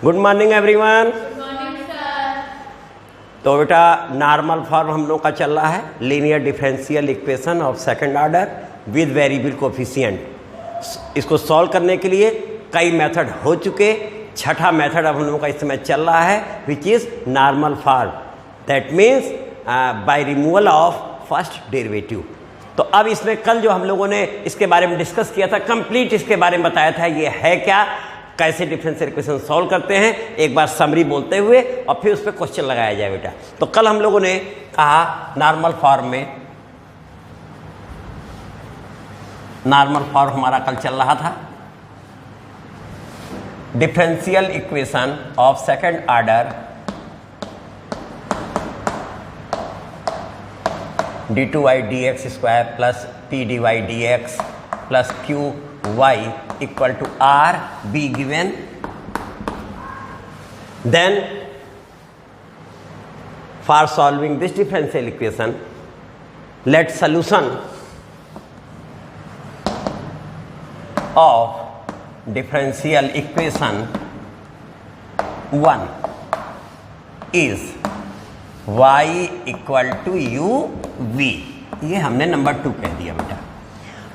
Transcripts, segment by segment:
Good morning everyone. तो बेटा normal form हम लोग का चल रहा है linear differential equation of second order with variable coefficient. इसको सॉल्व करने के लिए कई मेथड हो चुके, छठा मेथड अब हम लोगों का इस समय चल रहा है which is normal form, that means by removal of first derivative. तो अब इसमें कल जो हम लोगों ने इसके बारे में डिस्कस किया था, कंप्लीट इसके बारे में बताया था ये है क्या, कैसे डिफरेंशियल इक्वेशन सॉल्व करते हैं, एक बार समरी बोलते हुए और फिर उस पर क्वेश्चन लगाया जाए बेटा। तो कल हम लोगों ने कहा नॉर्मल फॉर्म में, नॉर्मल फॉर्म हमारा कल चल रहा था differential equation of second order d2y dx square plus p dy dx plus q y equal to r be given, then for solving this differential equation let solution of differential equation 1 is y equal to u v। ये हमने number 2 कह दिया बेटा।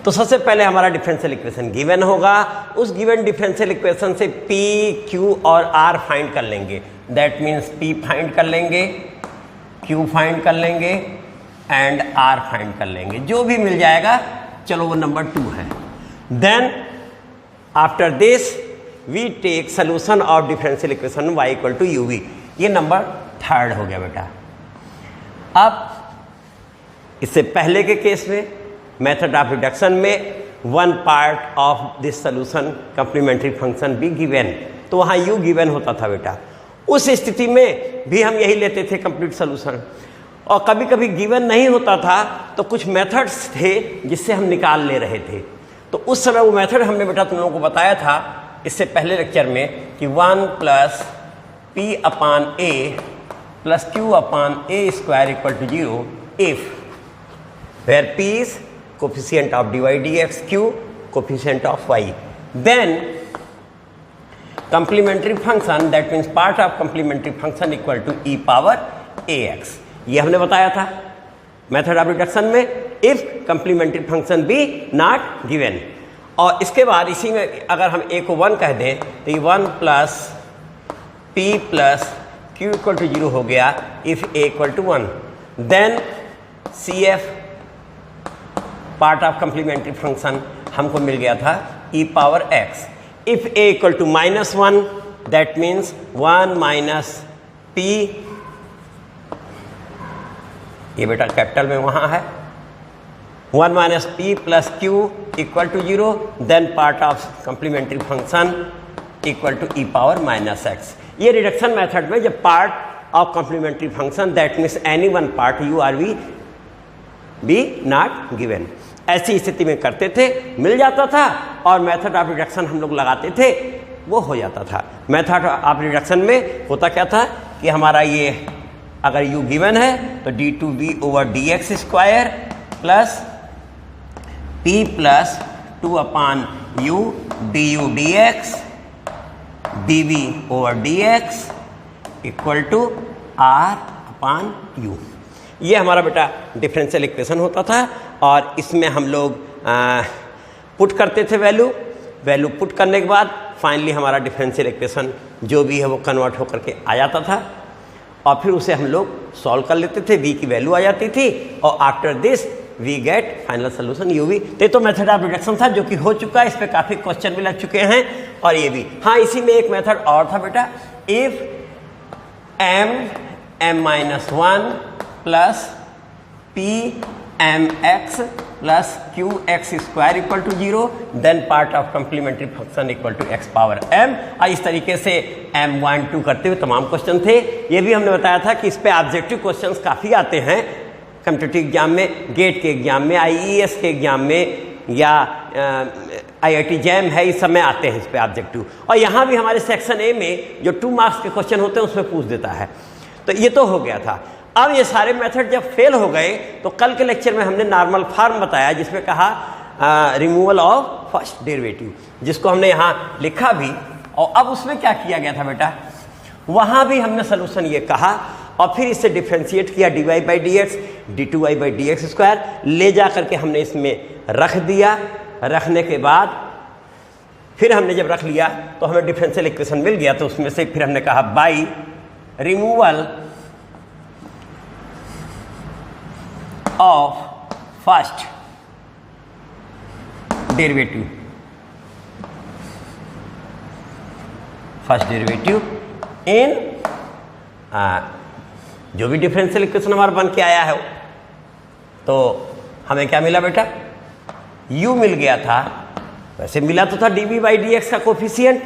तो सबसे पहले हमारा differential equation given होगा, उस गिवन डिफरेंशियल इक्वेशन से p, q और r फाइंड कर लेंगे। दैट मीन्स p फाइंड कर लेंगे, q फाइंड कर लेंगे एंड r फाइंड कर लेंगे। जो भी मिल जाएगा चलो वो नंबर 2 है। Then after this we take solution of differential equation y equal to u v। ये नंबर 3 हो गया बेटा। अब इससे पहले के केस में मेथड ऑफ रिडक्शन में one part of this solution complementary function भी गिवन, तो वहाँ u गिवन होता था बेटा। उस स्थिति में भी हम यही लेते थे कंप्लीट सोल्यूशन, और कभी कभी गिवन नहीं होता था तो कुछ मेथड्स थे जिससे हम निकाल ले रहे थे। तो उस समय वो मेथड हमने बेटा तुम लोगों को बताया था इससे पहले लेक्चर में कि 1 plus p upon a plus q upon a square equal to 0 if where p is coefficient of dy dx, q coefficient of y, then complementary function, that means part of complementary function equal to e power ax। ये हमने बताया था method of reduction में, if complementary function be not given. और इसके बाद इसी में अगर हम a को 1 कह दें तो ये 1 plus p plus q equal to 0 हो गया if a equal to 1। Then cf part of complementary function हमको मिल गया था e power x। If a equal to -1 that means 1 minus p, ये बेटा कैपिटल में वहाँ है, 1 minus p plus q equal to 0, then part of complementary function equal to e power -x। ये रिडक्शन मेथड में जब part of complementary function that means any one part u or v be not given, ऐसी स्थिति में करते थे, मिल जाता था और मेथड ऑफ रिडक्शन हम लोग लगाते थे, वो हो जाता था। मेथड ऑफ रिडक्शन में होता क्या था कि हमारा ये अगर u गिवन है तो d2v over dx square plus p plus 2 upon u du dx dv over dx equal to r upon u। ये हमारा बेटा डिफरेंशियल इक्वेशन होता था और इसमें हम लोग पुट करते थे वैल्यू पुट करने के बाद फाइनली हमारा डिफरेंशियल इक्वेशन जो भी है वो कन्वर्ट होकर के आ जाता था और फिर उसे हम लोग सॉल्व कर लेते थे, v की वैल्यू आ जाती थी और after this we get final solution u v। तो मेथड ऑफ रिडक्शन था जो कि हो चुका है, इस पर काफ़ी क्वेश्चन भी लग चुके हैं और ये भी। हाँ, इसी में एक मेथड और था बेटा, if m-1 plus p mx plus q x square equal to 0, then part of complementary function equal to x power m। और इस तरीके से m1 2 करते हुए तमाम क्वेश्चन थे। ये भी हमने बताया था कि इस पे ऑब्जेक्टिव क्वेश्चंस काफ़ी आते हैं कॉम्पिटिटिव एग्जाम में, गेट के एग्जाम में, IES के एग्जाम में या IIT जैम है, इस समय आते हैं इस पे ऑब्जेक्टिव। और यहाँ भी हमारे सेक्शन ए में जो 2 मार्क्स के क्वेश्चन होते हैं उसमें पूछ देता है। तो ये तो हो गया था। अब ये सारे मेथड जब फेल हो गए तो कल के लेक्चर में हमने नॉर्मल फॉर्म बताया जिसमें कहा रिमूवल ऑफ फर्स्ट डेरिवेटिव, जिसको हमने यहाँ लिखा भी और अब उसमें क्या किया गया था बेटा, वहां भी हमने सोल्यूशन ये कहा और फिर इससे डिफ्रेंशिएट किया dy by d x d2y by d x square ले जा करके हमने इसमें रख दिया। रखने के बाद फिर हमने जब रख लिया तो हमें डिफरेंशियल इक्वेशन मिल गया। तो उसमें से फिर हमने कहा by removal of first derivative in जो भी डिफरेंशियल इक्वेशन हमारा बन के आया है, तो हमें क्या मिला बेटा, u मिल गया था। वैसे मिला तो था dv बाई डी एक्स का कोफिशियंट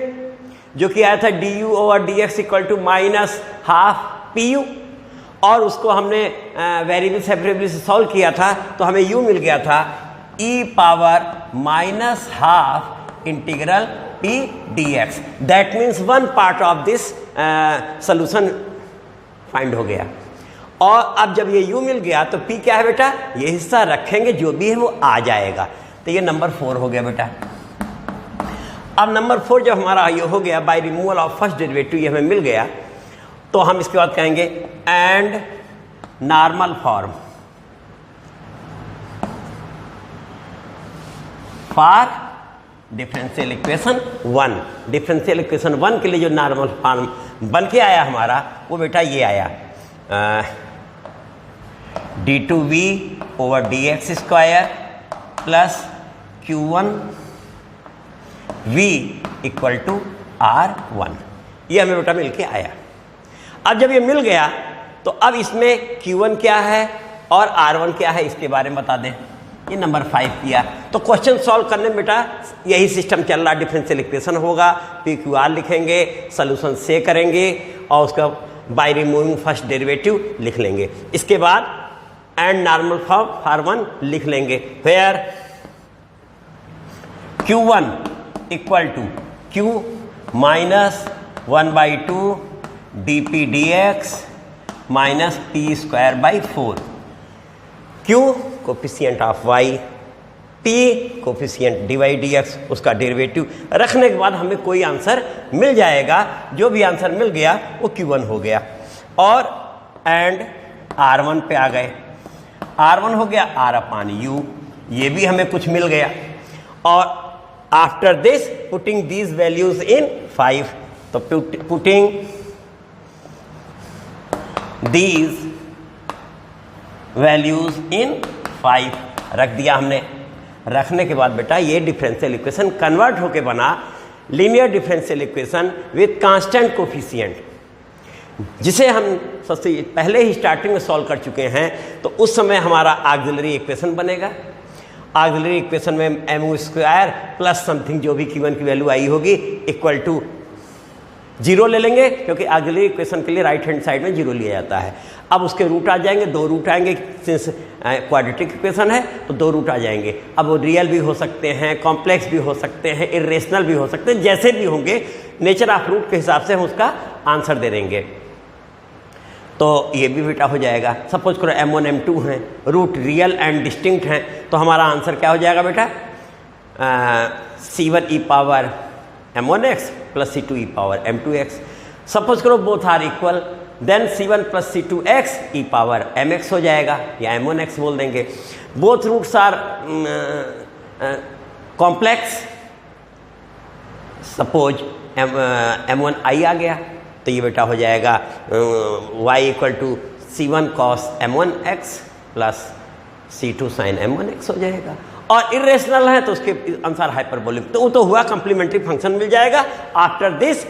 जो कि आया था du over d x equal to minus half pu, और उसको हमने वेरिएबल सेपरेबली से सॉल्व किया था तो हमें u मिल गया था e power minus half integral p dx। That means one part of this solution find हो गया। और अब जब ये u मिल गया तो p क्या है बेटा, ये हिस्सा रखेंगे जो भी है वो आ जाएगा। तो ये नंबर 4 हो गया बेटा। अब नंबर 4 जब हमारा ये हो गया by removal of first derivative, ये हमें मिल गया, तो हम इसके बाद कहेंगे and normal form for differential equation 1। Differential equation 1 के लिए जो नॉर्मल फॉर्म बन के आया हमारा वो बेटा ये आया d2v over d x square plus q1 v equal to r1। ये हमें बेटा मिल के आया। अब जब ये मिल गया तो अब इसमें q1 क्या है और r1 क्या है इसके बारे में बता दें। ये नंबर 5 किया। तो क्वेश्चन सॉल्व करने में बेटा यही सिस्टम चल रहा, डिफरेंशियल इक्वेशन होगा, पी क्यू आर लिखेंगे, सोल्यूशन से करेंगे और उसका बाय रिमूविंग फर्स्ट डेरिवेटिव लिख लेंगे। इसके बाद एंड नॉर्मल फॉर्म फॉर 1 लिख लेंगे, where q1 equal to q minus 1/2 dp dx minus p square by 4। q coefficient of y, p coefficient dy dx, उसका डेरिवेटिव रखने के बाद हमें कोई आंसर मिल जाएगा। जो भी आंसर मिल गया वो q1 हो गया। और एंड r1 पे आ गए, r1 हो गया r अपान u, ये भी हमें कुछ मिल गया। और after this putting these values in 5, तो पुटिंग दीज वैल्यूज इन 5 रख दिया हमने। रखने के बाद बेटा ये डिफरेंशियल इक्वेशन कन्वर्ट होके बना linear differential equation with constant coefficient, जिसे हम सबसे पहले ही स्टार्टिंग में सॉल्व कर चुके हैं। तो उस समय हमारा ऑक्सिलरी इक्वेशन बनेगा। ऑक्सिलरी इक्वेशन में एम स्क्वायर प्लस समथिंग जो भी q1 की वैल्यू आई होगी इक्वल टू 0 ले लेंगे, क्योंकि ऑक्सिलरी इक्वेशन के लिए राइट हैंड साइड में 0 लिया जाता है। अब उसके रूट आ जाएंगे, 2 रूट आएंगे, सिंस क्वाड्रेटिक इक्वेशन है तो 2 रूट आ जाएंगे। अब वो रियल भी हो सकते हैं, कॉम्प्लेक्स भी हो सकते हैं, इरेशनल भी हो सकते हैं, जैसे भी होंगे नेचर ऑफ रूट के हिसाब से हम उसका आंसर दे देंगे। तो ये भी बेटा हो जाएगा। सपोज करो m1 m2 हैं, रूट रियल एंड डिस्टिंक्ट हैं, तो हमारा आंसर क्या हो जाएगा बेटा, c1 e power m1x plus c2 e power m2x। Suppose करो both are equal, then c1 plus c2x e power mx हो जाएगा, या m1x बोल देंगे। Both roots are complex, suppose m1i आ गया, तो ये बेटा हो जाएगा y equal to c1 cos m1x plus c2 sin m1x हो जाएगा। और इरेशनल है तो उसके अनुसार हाइपरबोलिक, तो वो तो हुआ कंप्लीमेंट्री फंक्शन मिल जाएगा। After this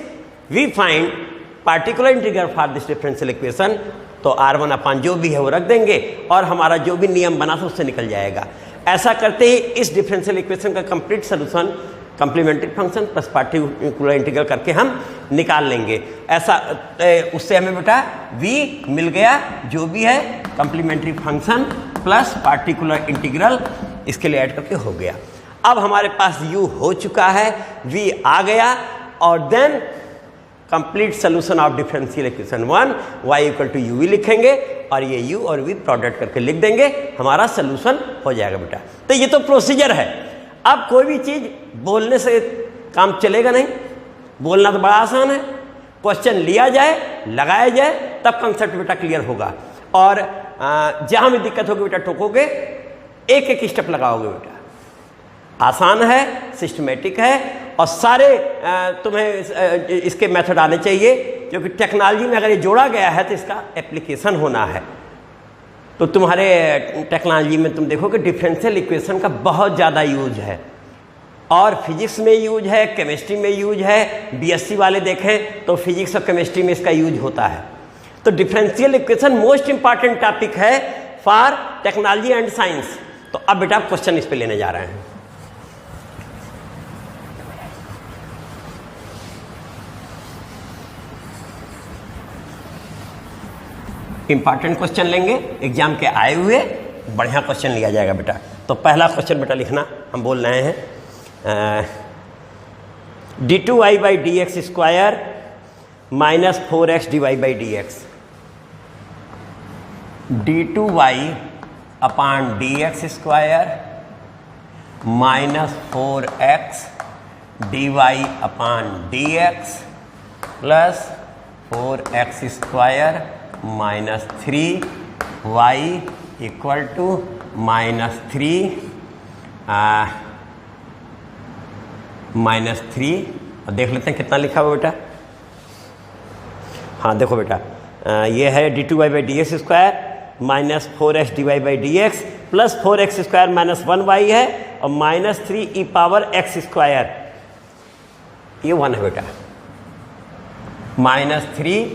we find particular integral for this differential equation, तो r1 अपान जो भी है वो रख देंगे और हमारा जो भी नियम बना था उससे निकल जाएगा। ऐसा करते ही इस डिफरेंशियल इक्वेशन का complete solution complementary function plus particular integral करके हम निकाल लेंगे। ऐसा उससे हमें बेटा v मिल गया, जो भी है complementary function plus particular integral इसके लिए ऐड करके हो गया। अब हमारे पास u हो चुका है, v आ गया, और then complete solution of differential equation 1 y equal to u लिखेंगे और ये u और v प्रोडक्ट करके लिख देंगे, हमारा सोल्यूशन हो जाएगा बेटा। तो ये तो प्रोसीजर है। अब कोई भी चीज़ बोलने से काम चलेगा नहीं, बोलना तो बड़ा आसान है, क्वेश्चन लिया जाए, लगाया जाए, तब कंसेप्ट बेटा क्लियर होगा। और जहां भी दिक्कत होगी बेटा टोकोगे, एक एक स्टेप लगाओगे बेटा। आसान है, सिस्टमेटिक है, और सारे तुम्हें इसके मेथड आने चाहिए, क्योंकि टेक्नोलॉजी में अगर ये जोड़ा गया है तो इसका एप्लीकेशन होना है। तो तुम्हारे टेक्नोलॉजी में तुम देखोगे डिफरेंशियल इक्वेशन का बहुत ज़्यादा यूज है, और फिजिक्स में यूज है, केमिस्ट्री में यूज है। बीएससी वाले देखें तो फिजिक्स और केमिस्ट्री में इसका यूज होता है। तो differential equation most important topic है फॉर टेक्नोलॉजी एंड साइंस। तो अब बेटा क्वेश्चन इस पे लेने जा रहे हैं। इंपॉर्टेंट क्वेश्चन लेंगे, एग्जाम के आए हुए बढ़िया क्वेश्चन लिया जाएगा बेटा। तो पहला क्वेश्चन बेटा लिखना, हम बोल रहे हैं d2y by d x square minus 4x dy by d x, d2y upon d x square minus 4x dy upon d x plus 4x square minus 3y equal to minus 3 और देख लेते हैं कितना लिखा हुआ बेटा। हाँ देखो बेटा, ये है d2y by d x square minus 4x dy by d x plus 4x square minus 1y है, और minus 3 e power x square, ये 1 है बेटा। Minus 3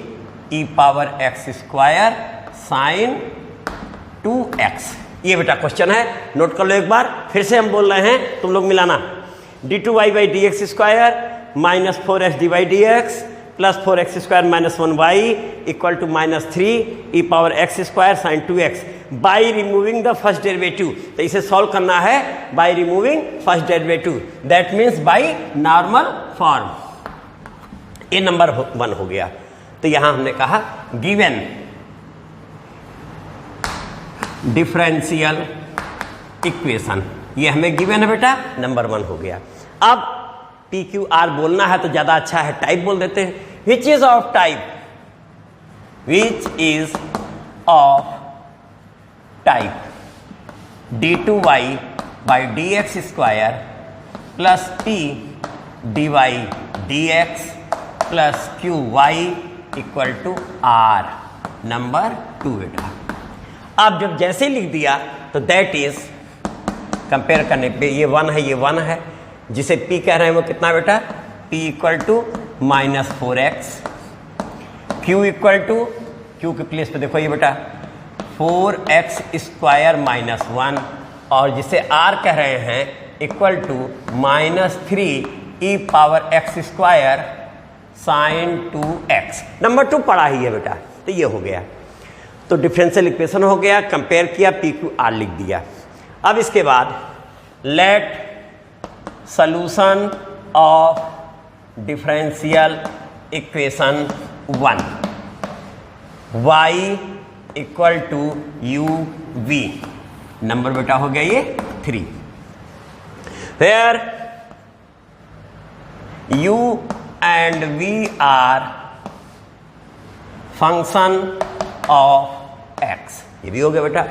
e power x square sine 2x, ये बेटा क्वेश्चन है। नोट कर लो एक बार, फिर से हम बोल रहे हैं, तुम लोग मिलाना। d2y by d x square minus 4x dy by d x plus 4x square minus 1y equal to minus 3 e power x square sine 2x by removing the first derivative. तो इसे सॉल्व करना है by removing first derivative, that means by normal form. ये number 1 हो गया। तो यहां हमने कहा गिवन डिफरेंशियल इक्वेशन, ये हमें गिवन है बेटा, नंबर 1 हो गया। अब पी क्यू आर बोलना है तो ज्यादा अच्छा है, टाइप बोल देते हैं। Which is of type, which is of type d2y by d x square plus p dy dx plus qy equal to r, number 2 बेटा। अब जब जैसे लिख दिया तो दैट इज, कंपेयर करने पे ये 1 है, ये 1 है, जिसे p कह रहे हैं वो कितना बेटा, p equal to minus 4x, q equal to, q के प्लेस पे देखो ये बेटा 4x स्क्वायर माइनस 1, और जिसे r कह रहे हैं equal to minus 3 e power x square sine 2x, number 2 पढ़ा ही है बेटा। तो ये हो गया, तो डिफरेंशियल इक्वेशन हो गया, कंपेयर किया, पी क्यू आर लिख दिया। अब इसके बाद let solution of differential equation 1 y equal to u v, number बेटा हो गया ये 3, where u and v are function of x, ये भी हो गया बेटा,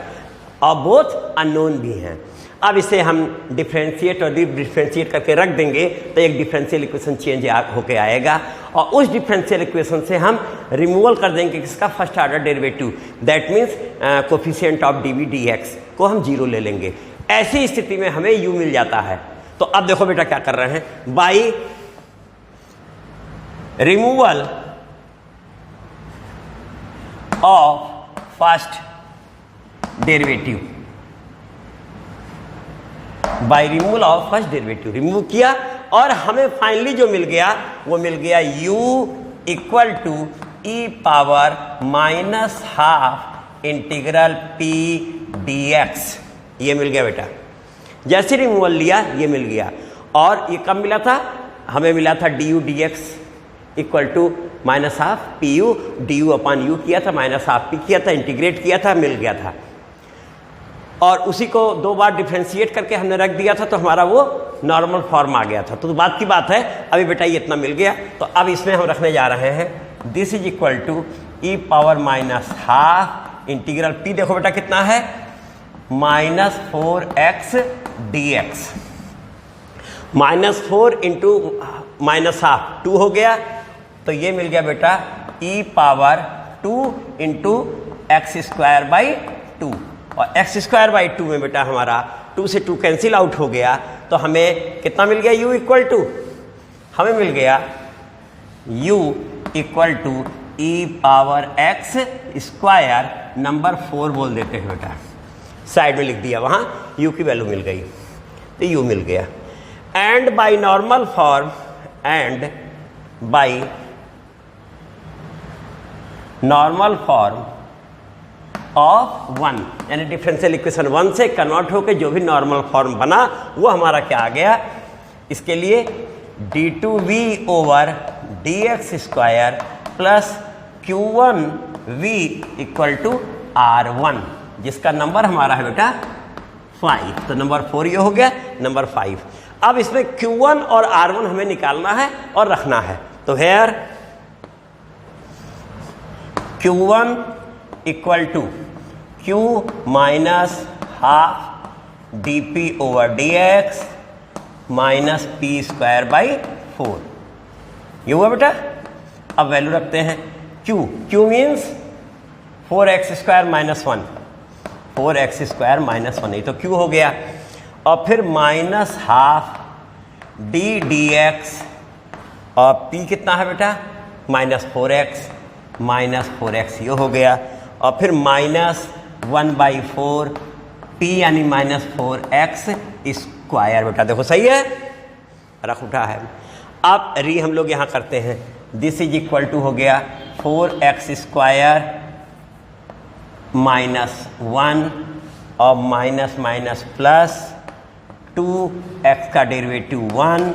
और बोथ अननोन भी हैं। अब इसे हम डिफरेंशिएट और डिफरेंशिएट करके रख देंगे तो एक डिफरेंशियल इक्वेशन चेंज होके आएगा, और उस डिफरेंशियल इक्वेशन से हम रिमूवल कर देंगे किसका, first order derivative, that means coefficient of dv dx को हम 0 ले लेंगे। ऐसी स्थिति में हमें u मिल जाता है। तो अब देखो बेटा क्या कर रहे हैं, by removal of first derivative, by removal of first derivative remove किया, और हमें फाइनली जो मिल गया वो मिल गया u equal to e power minus half integral p dx, ये मिल गया बेटा। जैसे रिमूवल लिया ये मिल गया, और ये कब मिला था, हमें मिला था du dx equal to minus half p u, d u upon u किया था, माइनस हाफ पी किया था, इंटीग्रेट किया था, मिल गया था। और उसी को 2 बार डिफ्रेंशिएट करके हमने रख दिया था, तो हमारा वो नॉर्मल फॉर्म आ गया था। तो बात की बात है, अभी बेटा ये इतना मिल गया। तो अब इसमें हम रखने जा रहे हैं this is equal to e power minus half integral p, देखो बेटा कितना है, -4x dx। -4 into minus half 2 हो गया, तो ये मिल गया बेटा e power 2 into x square by 2। और एक्स स्क्वायर बाई 2 में बेटा हमारा 2 से 2 कैंसिल आउट हो गया, तो हमें कितना मिल गया, u इक्वल टू, हमें मिल गया u equal to e power x square number 4 बोल देते हैं बेटा, साइड में लिख दिया, वहाँ u की वैल्यू मिल गई, तो u मिल गया। And by normal form, and by normal form of 1, यानी डिफरेंशियल इक्वेशन 1 से कन्वर्ट होकर जो भी नॉर्मल फॉर्म बना वो हमारा क्या आ गया, इसके लिए d2v over dx square plus q1v equal to r1, जिसका नंबर हमारा है बेटा 5। तो नंबर 4 ये हो गया, नंबर 5। अब इसमें q1 और r1 हमें निकालना है और रखना है। तो here q1 equal to q minus half dp over dx minus p square by 4, ये हुआ बेटा। अब वैल्यू रखते हैं q means 4x square minus 1, 4x square minus 1, ये तो q हो गया। और फिर minus half d d x, और p कितना है बेटा, माइनस 4x ये हो गया। और फिर -1/4 p यानी -4x स्क्वायर, बेटा देखो सही है, रख उठा है। अब री हम लोग यहाँ करते हैं, दिस इज इक्वल टू हो गया 4x स्क्वायर -1 और माइनस माइनस प्लस 2x का डेरिवेटिव 1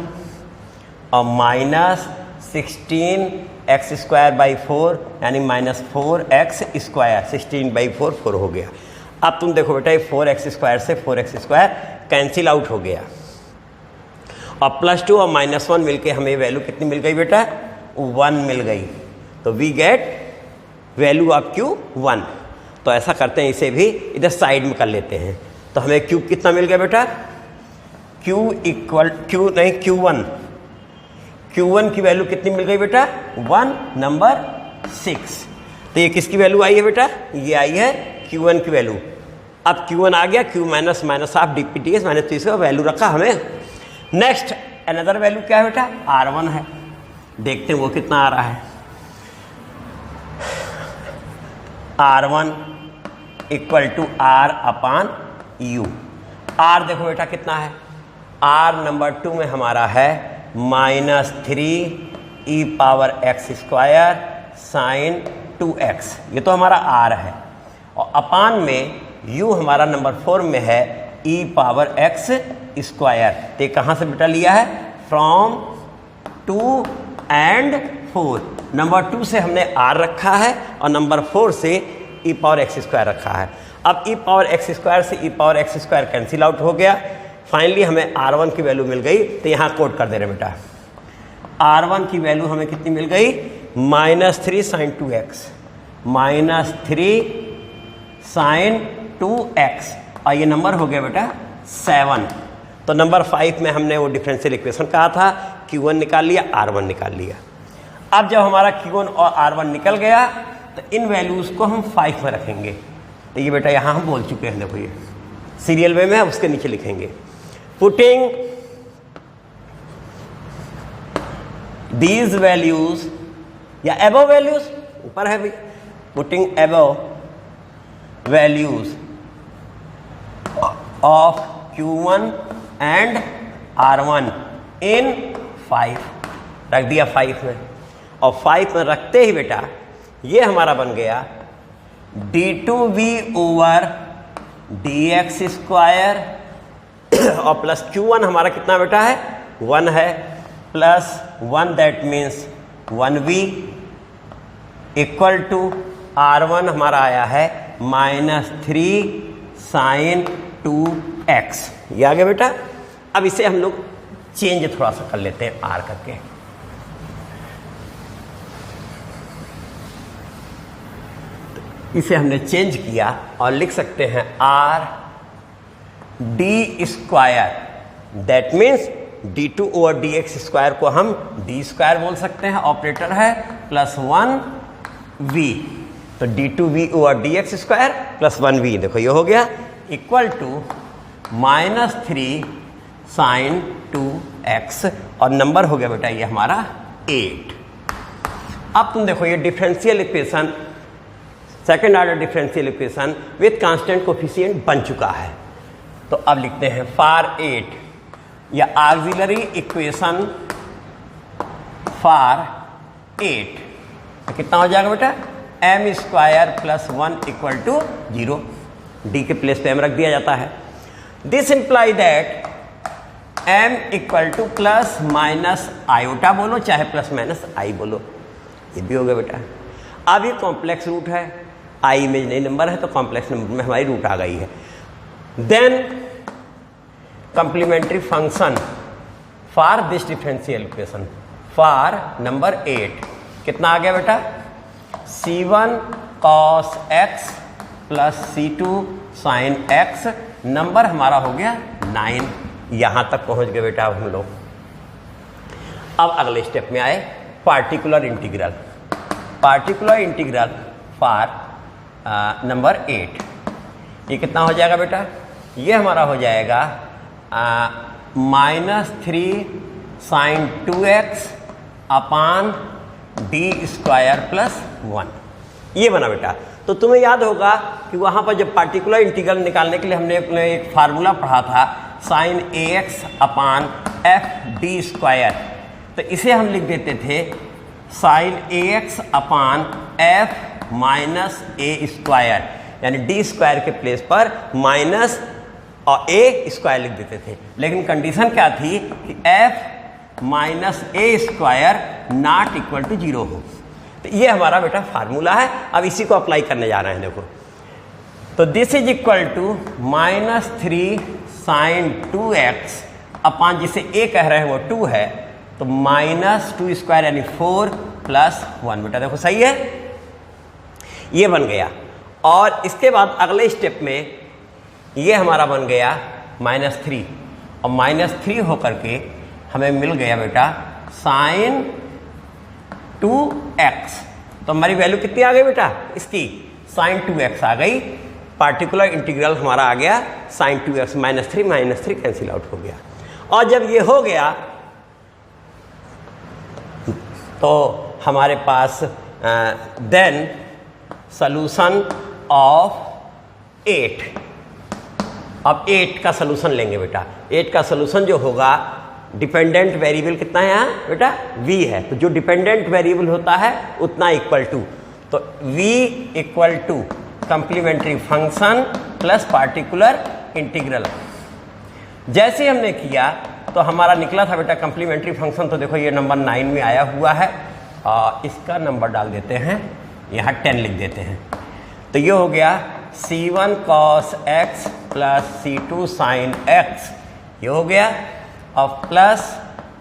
और माइनस 16x स्क्वायर बाई 4 यानी -4x स्क्वायर, 16/4 4 हो गया। अब तुम देखो बेटा, ये 4x स्क्वायर से 4x स्क्वायर कैंसिल आउट हो गया, और +2 और -1 मिलके हमें वैल्यू कितनी मिल गई बेटा, 1 मिल गई। तो we get value of q1। तो ऐसा करते हैं, इसे भी इधर साइड में कर लेते हैं। तो हमें q कितना मिल गया बेटा, q1 की वैल्यू कितनी मिल गई बेटा, 1 नंबर 6। तो ये किसकी वैल्यू आई है बेटा, ये आई है q1 की वैल्यू। अब q1 आ गया, q minus minus half dpds मैंने 30 का वैल्यू रखा हमें। नेक्स्ट अनदर वैल्यू क्या है बेटा, r1 है, देखते हैं वो कितना आ रहा है। r1 equal to r upon u। r देखो बेटा कितना है, r नंबर 2 में हमारा है -3 e power x square sine 2x, ये तो हमारा r है। और अपान में u हमारा नंबर 4 में है e पावर x स्क्वायर। तो कहाँ से बेटा लिया है, फ्रॉम 2 एंड 4। नंबर 2 से हमने r रखा है और नंबर 4 से e पावर x स्क्वायर रखा है। अब e पावर x स्क्वायर से e power x square cancel out हो गया। फाइनली हमें r1 की वैल्यू मिल गई, तो यहाँ कोड कर दे रहे बेटा, r1 की वैल्यू हमें कितनी मिल गई, -3 साइन 2x, -3 साइन 2x, और ये नंबर हो गया बेटा 7। तो नंबर 5 में हमने वो डिफरेंशियल इक्वेशन कहा था, q1 निकाल लिया, r1 निकाल लिया। अब जब हमारा q1 और r1 निकल गया, तो इन वैल्यूज़ को हम 5 में रखेंगे। तो ये बेटा यहाँ हम बोल चुके हैं, देखो ये सीरियल वे में है, उसके नीचे लिखेंगे पुटिंग दीज वैल्यूज, या एबव वैल्यूज ऊपर है भाई, putting above values of q1 and r1 इन 5, रख दिया 5 में। और 5 में रखते ही बेटा ये हमारा बन गया d2v ओवर dx स्क्वायर, और प्लस q1 हमारा कितना बेटा है, 1 है, plus 1 that means 1v equal to r1 हमारा आया है -3 साइन 2x, ये आ गया बेटा अब इसे हम लोग चेंज थोड़ा सा कर लेते हैं आर करके। इसे हमने चेंज किया और लिख सकते हैं R D square, that means d2 over dx square को हम d स्क्वायर बोल सकते हैं, ऑपरेटर है, प्लस 1v, तो d2v over dx square plus 1v, देखो ये हो गया, इक्वल टू -3 साइन 2x, और नंबर हो गया बेटा ये हमारा 8। अब तुम देखो ये differential equation, second order differential equation with constant coefficient बन चुका है। तो अब लिखते हैं फॉर 8 या ऑक्सिलरी इक्वेशन फॉर 8, तो कितना हो जाएगा बेटा, m square plus 1 equal to 0, d के प्लेस पे m रख दिया जाता है। This imply that m equal to plus minus iota बोलो चाहे प्लस माइनस आई बोलो, ये भी हो गया बेटा। अब ये कॉम्प्लेक्स रूट है, आई इमेजिनरी नंबर है तो कॉम्प्लेक्स नंबर में हमारी रूट आ गई है। Then complementary function for this differential equation for number 8 कितना आ गया बेटा, c1 cos x plus c2 sin x, number हमारा हो गया 9। यहां तक पहुंच गए बेटा अब हम लोग। अब अगले स्टेप में आए particular integral, particular integral for number 8, ये कितना हो जाएगा बेटा, ये हमारा हो जाएगा -3 साइन 2x अपान डी स्क्वायर प्लस 1, ये बना बेटा। तो तुम्हें याद होगा कि वहाँ पर जब पार्टिकुलर इंटीग्रल निकालने के लिए हमने एक फार्मूला पढ़ा था sign ax upon F D square, तो इसे हम लिख देते थे sign ax upon F minus a square, यानी डी स्क्वायर के प्लेस पर माइनस और ए स्क्वायर लिख देते थे। लेकिन कंडीशन क्या थी कि f minus a square not equal to 0 हो। तो ये हमारा बेटा फार्मूला है, अब इसी को अप्लाई करने जा रहे हैं। देखो तो this is equal to -3 sine 2x upon, जिसे ए कह रहे हैं वो 2 है, तो -2 स्क्वायर यानी 4 प्लस 1, बेटा देखो सही है, ये बन गया। और इसके बाद अगले स्टेप में ये हमारा बन गया -3, और -3 होकर के हमें मिल गया बेटा साइन 2x, तो हमारी वैल्यू कितनी आ गई बेटा इसकी, साइन 2x आ गई। पार्टिकुलर इंटीग्रल हमारा आ गया साइन 2x, -3 कैंसिल आउट हो गया। और जब ये हो गया तो हमारे पास देन सॉल्यूशन ऑफ 8, अब 8 का सलूशन लेंगे बेटा। 8 का सलूशन जो होगा, डिपेंडेंट वेरिएबल कितना है यहाँ बेटा, v है, तो जो डिपेंडेंट वेरिएबल होता है उतना इक्वल टू, तो v equal to complementary function plus particular integral. जैसे हमने किया तो हमारा निकला था बेटा कंप्लीमेंट्री फंक्शन, तो देखो ये नंबर 9 में आया हुआ है, इसका नंबर डाल देते हैं, यहाँ 10 लिख देते हैं, तो ये हो गया c1 cos x plus c2 sin x, ये हो गया, और प्लस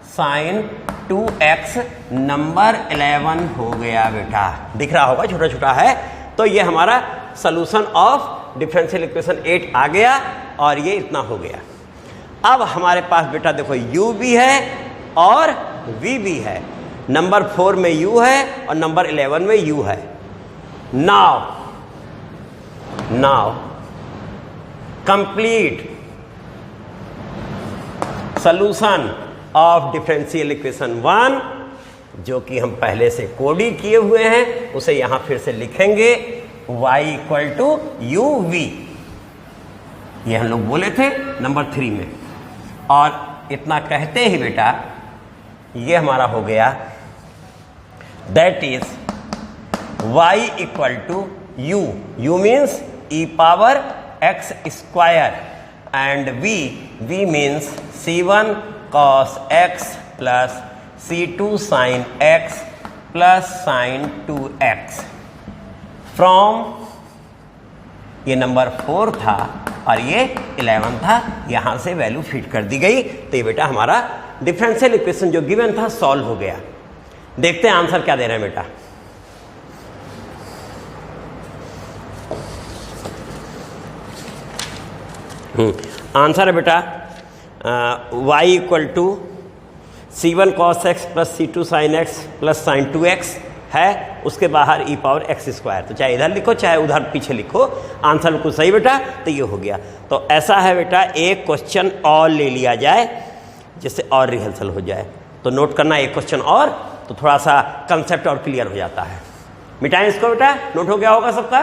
साइन 2x नंबर 11 हो गया बेटा, दिख रहा होगा छोटा छोटा है। तो ये हमारा सॉल्यूशन ऑफ डिफरेंशियल इक्वेशन 8 आ गया, और ये इतना हो गया। अब हमारे पास बेटा देखो u भी है और v भी है, नंबर 4 में u है और नंबर 11 में u है। Now complete solution of differential equation 1, जो कि हम पहले से कोड ही किए हुए हैं, उसे यहां फिर से लिखेंगे y equal to u v, ये हम लोग बोले थे नंबर 3 में। और इतना कहते ही बेटा ये हमारा हो गया, that is y equal to u, u means e power x square, and v means c1 cos x plus c2 sin x plus sin 2x from, ये नंबर 4 था, और ये 11 था, यहाँ से वैल्यू फिट कर दी गई। तो ये बेटा हमारा डिफरेंशियल इक्वेशन जो गिवन था सॉल्व हो गया। देखते हैं आंसर क्या दे रहे हैं बेटा। आंसर है बेटा y equal to c1 cos x plus c2 sin x plus sin 2x है, उसके बाहर e पावर x स्क्वायर। तो चाहे इधर लिखो चाहे उधर पीछे लिखो, आंसर बिल्कुल सही बेटा। तो ये हो गया। तो ऐसा है बेटा, एक क्वेश्चन और ले लिया जाए जिससे और रिहर्सल हो जाए। तो नोट करना एक क्वेश्चन और, तो थोड़ा सा कंसेप्ट और क्लियर हो जाता है। मिटाएं इसको बेटा, नोट हो गया होगा सबका।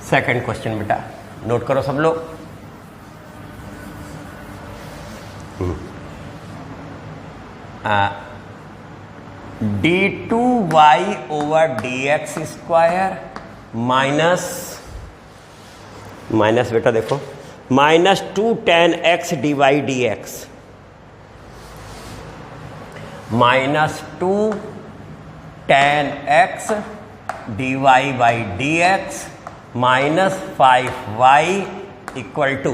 सेकंड क्वेश्चन बेटा नोट करो सब लोग। d2y over dx square minus बेटा देखो minus 2 tan x dy dx minus 2 tan x dy by dx minus 5y equal to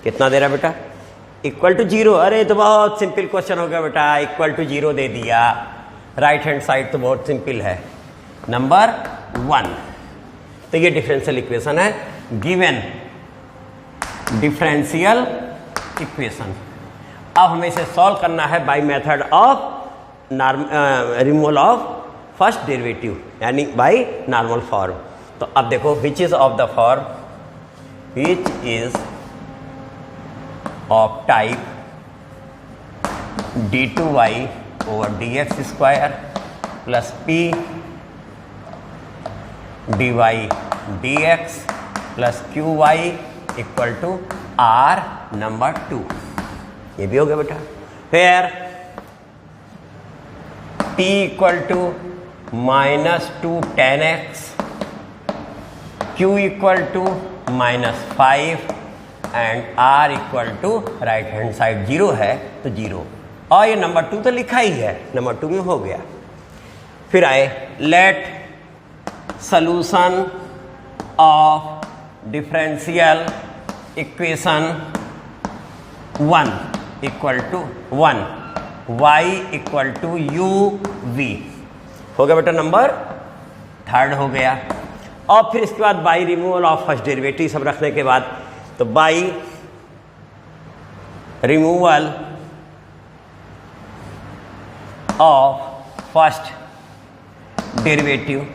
कितना दे रहा बेटा? Equal to 0। अरे तो बहुत सिंपल क्वेश्चन हो गया बेटा, इक्वल टू 0 दे दिया। राइट हैंड साइड तो बहुत सिंपल है, नंबर 1। तो ये डिफरेंशियल इक्वेशन है, गिवन डिफरेंशियल इक्वेशन। अब हमें इसे सॉल्व करना है by method of removal of first derivative, यानी बाय नॉर्मल फॉर्म। तो अब देखो which is of the form, which is of type d2y over dx square plus p dy dx plus qy equal to r number 2। ये भी हो गया बेटा। फिर p equal to minus 2 tan x, q equal to minus 5 and r equal to right hand side 0 है तो 0। और ये नंबर 2 तो लिखा ही है, नंबर 2 में हो गया। फिर आए let solution of differential equation 1 equal to 1 y equal to u v हो गया बेटा, नंबर 3 हो गया। और फिर इसके बाद by removal of first derivative सब रखने के बाद, तो by removal of first derivative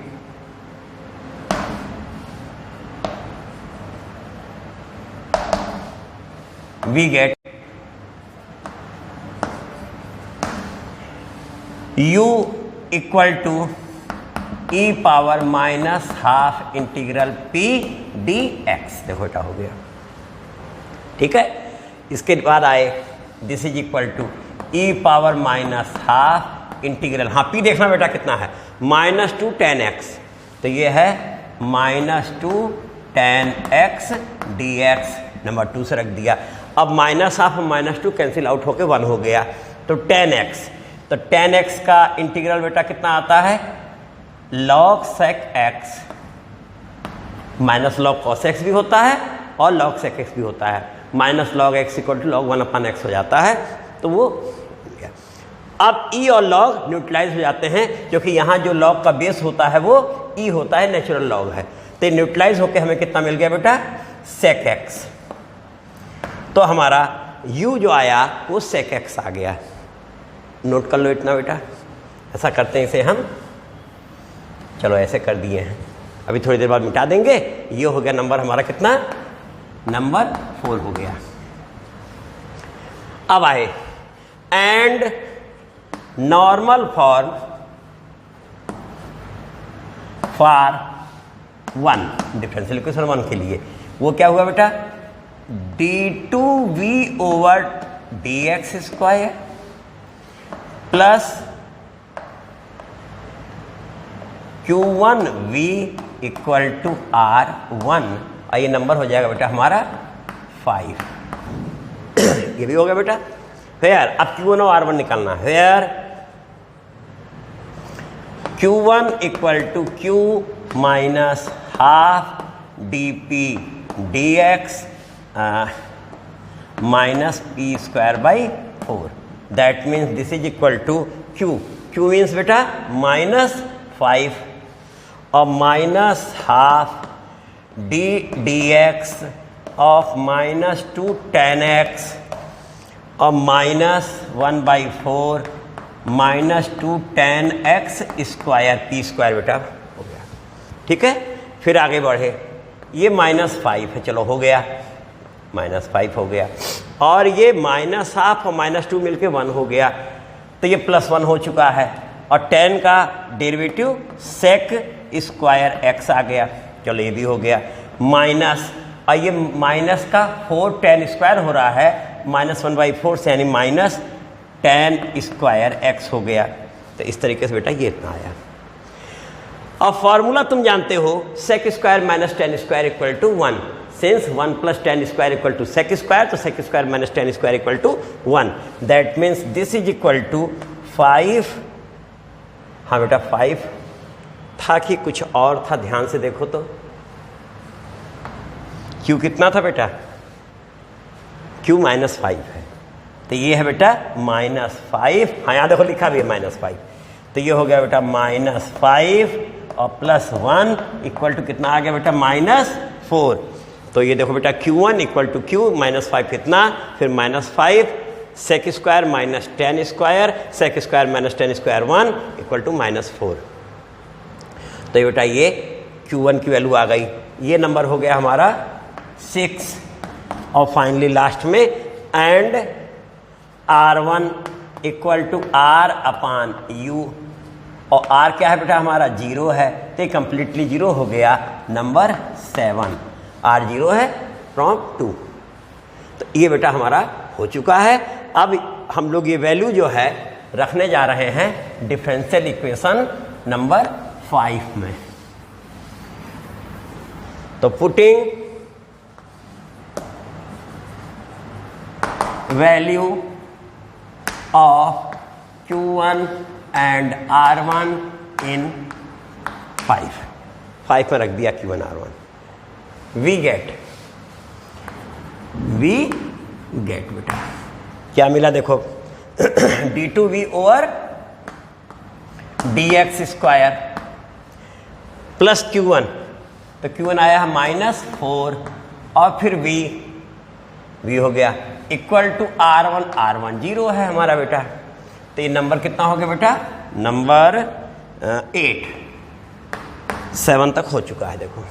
we get u equal to e power minus half integral p dx। देखो बेटा हो गया, ठीक है। इसके बाद आए this is equal to e power minus half integral, हाँ p देखना बेटा कितना है, माइनस 2 tan x। तो ये है minus 2 tan x dx, number 2 से रख दिया। अब माइनस हाफ और माइनस 2 कैंसिल आउट होके 1 हो गया, तो tan x। तो tan x का इंटीग्रल बेटा कितना आता है, log sec x minus log cos x भी होता है और log sec x भी होता है। Minus log x equal to log 1/x हो जाता है, तो वो अब e और log न्यूट्रलाइज हो जाते हैं, क्योंकि यहाँ जो log का बेस होता है वो e होता है, नेचुरल log है। तो न्यूट्रलाइज होके हमें कितना मिल गया बेटा, sec x। तो हमारा u जो आया वो sec x आ गया। नोट कर लो इतना बेटा, ऐसा करते हैं इसे हम। चलो ऐसे कर दिए हैं, अभी थोड़ी देर बाद मिटा देंगे। ये हो गया नंबर हमारा कितना, नंबर 4 हो गया। अब आए and normal form for 1 differential equation 1 के लिए, वो क्या हुआ बेटा, d2v over dx square plus q1v equal to r1, और ये नंबर हो जाएगा बेटा हमारा 5। ये भी हो गया बेटा। वेयर अब Q1 और R1 निकालना है। Where Q1 equal to Q minus half dp dx minus p square by 4, that means this is equal to Q। Q means बेटा -5 और minus half d d x of -2 tan x और -1/4 -2 tan x square p square बेटा हो गया। ठीक है, फिर आगे बढ़े, ये -5 है, चलो हो गया, -5 हो गया, और ये -1/2 और -2 मिलके 1 हो गया, तो ये +1 हो चुका है, और tan का डेरिवेटिव sec स्क्वायर x आ गया, चलो ये भी हो गया, माइनस, और ये माइनस का 4 tan स्क्वायर हो रहा है, -1/4 से, यानी माइनस tan स्क्वायर x हो गया। तो इस तरीके से बेटा ये इतना आया। अब फॉर्मूला तुम जानते हो, sec square minus tan square equal to 1, since 1 plus tan square equal to sec square, तो sec square minus tan square equal to 1, that means this is equal to 5। हाँ बेटा 5 था कि कुछ और था, ध्यान से देखो तो Q कितना था बेटा, Q -5 है, तो ये है बेटा -5। हाँ यहाँ देखो लिखा भी है -5, तो ये हो गया बेटा -5 और +1 इक्वल टू कितना आ गया बेटा -4। तो ये देखो बेटा Q1 इक्वल टू Q -5 कितना, फिर -5 sec square minus tan square, sec square minus tan square 1 equal to -4। तो ये बेटा ये Q1 की वैल्यू आ गई, ये नंबर हो गया हमारा 6। और फाइनली लास्ट में and R1 equal to R upon U, और R क्या है बेटा हमारा 0 है, तो कंप्लीटली 0 हो गया, नंबर 7, R 0 है फ्रॉम 2। तो ये बेटा हमारा हो चुका है। अब हम लोग ये वैल्यू जो है रखने जा रहे हैं डिफरेंशियल इक्वेशन नंबर 5 में। तो putting value of Q1 and R1 इन 5 में रख दिया Q1 R1, वी गेट बेटा क्या मिला देखो d2v over dx square plus Q1, तो Q1 आया है -4 और फिर v हो गया इक्वल टू R1 0 है हमारा बेटा। तो ये नंबर कितना हो गया बेटा, नंबर 7 तक हो चुका है। देखो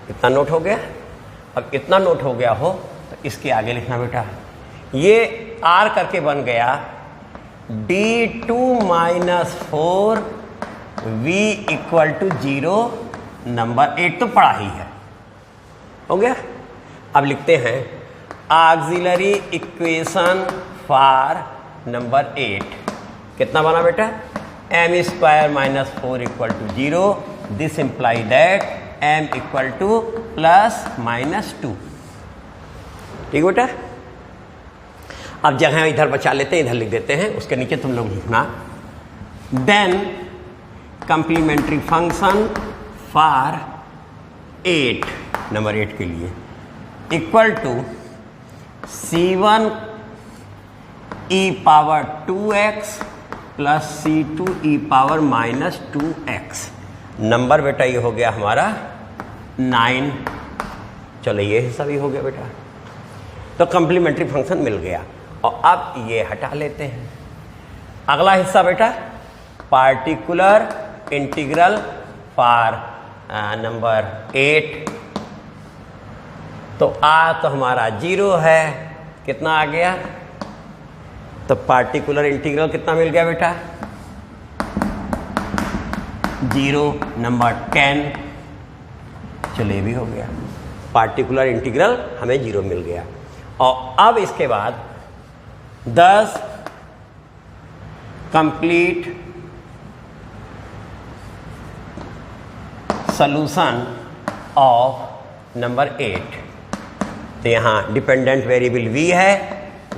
इतना नोट हो गया। अब इतना नोट हो गया हो तो इसके आगे लिखना बेटा, ये R करके बन गया d2 - 4 v equal to 0, number 8 तो पढ़ा ही है, हो गया। अब लिखते हैं ऑक्सिलरी इक्वेशन फॉर नंबर 8, कितना बना बेटा, m square -4 equal to 0, this imply that m equal to +-2। ठीक बेटा। अब जगह इधर बचा लेते हैं, इधर लिख देते हैं, उसके नीचे तुम लोग लिखना then complementary function for 8, number 8 के लिए equal to c1 e power 2x plus c2 e power -2x, number बेटा ये हो गया हमारा 9। चलो ये हिस्सा भी हो गया बेटा, तो कंप्लीमेंट्री फंक्शन मिल गया। और अब ये हटा लेते हैं। अगला हिस्सा बेटा पार्टिकुलर इंटीग्रल फॉर नंबर 8, तो तो हमारा 0 है, कितना आ गया, तो पार्टिकुलर इंटीग्रल कितना मिल गया बेटा, 0, नंबर 10। चलो ये भी हो गया, पार्टिकुलर इंटीग्रल हमें 0 मिल गया। और अब इसके बाद 10 कंप्लीट सॉल्यूशन ऑफ नंबर 8। तो यहाँ डिपेंडेंट वेरिएबल v है,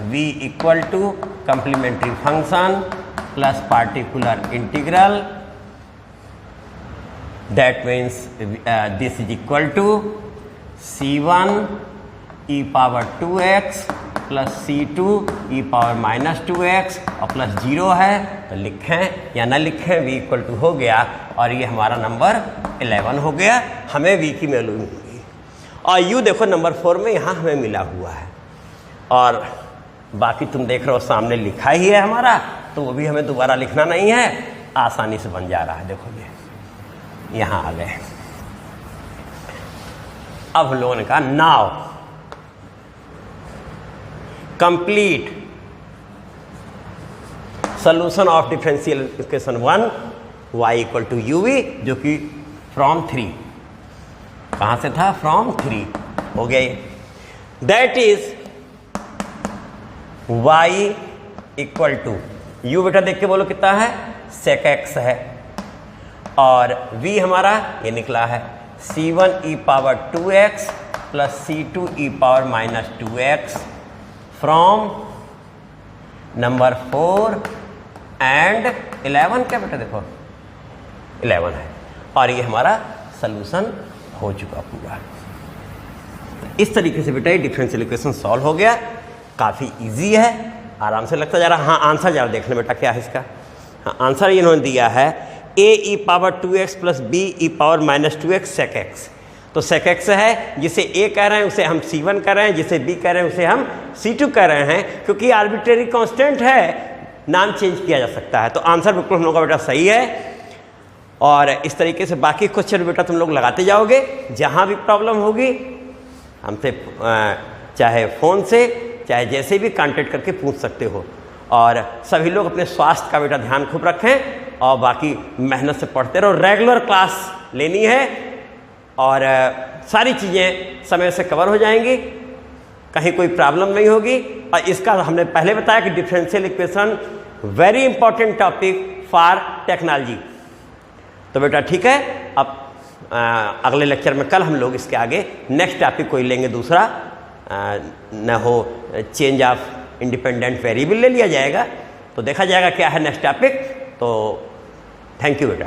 v equal to complementary function plus particular integral, that means this is equal to c1 e power 2x plus c2 e power minus 2x और plus 0 है तो लिखें या ना लिखें, v इक्वल टू हो गया और ये हमारा नंबर 11 हो गया, हमें v की वैल्यू मिली। और u देखो नंबर 4 में यहाँ हमें मिला हुआ है और बाकी तुम देख रहे हो सामने लिखा ही है हमारा, तो वो भी हमें दोबारा लिखना नहीं है, आसानी से बन जा रहा है। देखो ये यहाँ आ गए। अब हम लोगों ने कहा now complete solution of differential equation 1 y equal to uv, जो कि फ्रॉम 3, कहां से था, फ्रॉम 3 हो गया ये। That is y equal to u, बेटा देख के बोलो कितना है, sec x है और v हमारा ये निकला है c1 e power 2x plus c2 e power minus 2x from number 4 and 11, क्या बेटा देखो 11 है और ये हमारा सलूशन हो चुका पूरा। इस तरीके से बेटा ये डिफरेंशियल इक्वेशन सॉल्व हो गया, काफ़ी इजी है, आराम से लगता जा रहा। हाँ आंसर जरा देखने बेटा क्या है इसका। हाँ आंसर इन्होंने दिया है a e power 2x plus b e power minus 2x sec x। तो sec x है, जिसे a कह रहे हैं उसे हम c1 कह रहे हैं, जिसे b कह रहे हैं उसे हम c2 कह रहे हैं, क्योंकि आर्बिट्रेरी कांस्टेंट है, नाम चेंज किया जा सकता है। तो आंसर बिल्कुल हम लोग का बेटा सही है। और इस तरीके से बाकी क्वेश्चन बेटा तुम लोग लगाते जाओगे, जहाँ भी प्रॉब्लम होगी हमसे चाहे फ़ोन से चाहे जैसे भी कांटेक्ट करके पूछ सकते हो। और सभी लोग अपने स्वास्थ्य का बेटा ध्यान खूब रखें और बाकी मेहनत से पढ़ते रहो। रेगुलर क्लास लेनी है और सारी चीज़ें समय से कवर हो जाएंगी, कहीं कोई प्रॉब्लम नहीं होगी। और इसका हमने पहले बताया कि differential equation very important topic for technology. तो बेटा ठीक है, अब अगले लेक्चर में कल हम लोग इसके आगे नेक्स्ट टॉपिक कोई लेंगे दूसरा, न हो चेंज ऑफ इंडिपेंडेंट वेरिएबल ले लिया जाएगा, तो देखा जाएगा क्या है नेक्स्ट टॉपिक। तो थैंक यू बेटा।